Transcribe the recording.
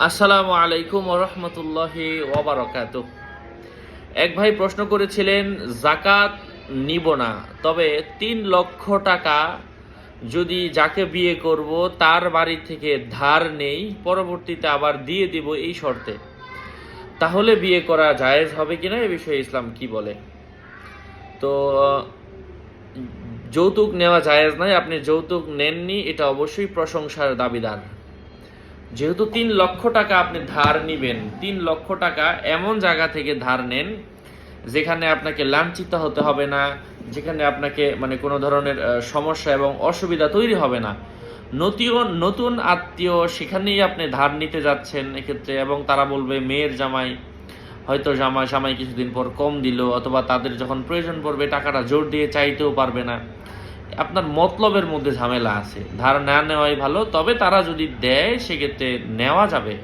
আসসালামু আলাইকুম ওয়া রাহমাতুল্লাহি ওয়া বারাকাতুহু। এক ভাই প্রশ্ন করেছিলেন, যাকাত নিব না, তবে ৩ লক্ষ টাকা যদি যাকে বিয়ে করব তার বাড়ি থেকে ধার নেই, পরবর্তীতে আবার দিয়ে দিব এই শর্তে, তাহলে বিয়ে করা জায়েজ হবে কিনা, এ বিষয়ে ইসলাম কি বলে? তো যৌতুক নেওয়া জায়েজ নয়। আপনি যৌতুক নেননি, এটা অবশ্যই প্রশংসার দাবিদার। যেহেতু ৩ লক্ষ টাকা আপনি ধার নিবেন, ৩ লক্ষ টাকা এমন জায়গা থেকে ধার নেন যেখানে আপনাকে লাঞ্ছিত হতে হবে না, যেখানে আপনাকে কোনো ধরনের সমস্যা এবং অসুবিধা তৈরি হবে না। নতুন আত্মীয় সেখানেই আপনি ধার নিতে যাচ্ছেন এক্ষেত্রে, এবং তারা বলবে মেয়ের জামাই, হয়তো জামাই কিছুদিন পর কম দিল, অথবা তাদের যখন প্রয়োজন পড়বে টাকাটা জোর দিয়ে চাইতেও পারবে না। আপনার মতলবের মধ্যে ঝামেলা আছে, ধার না নেওয়াই ভালো। তবে তারা যদি দেয় সেক্ষেত্রে নেওয়া যাবে।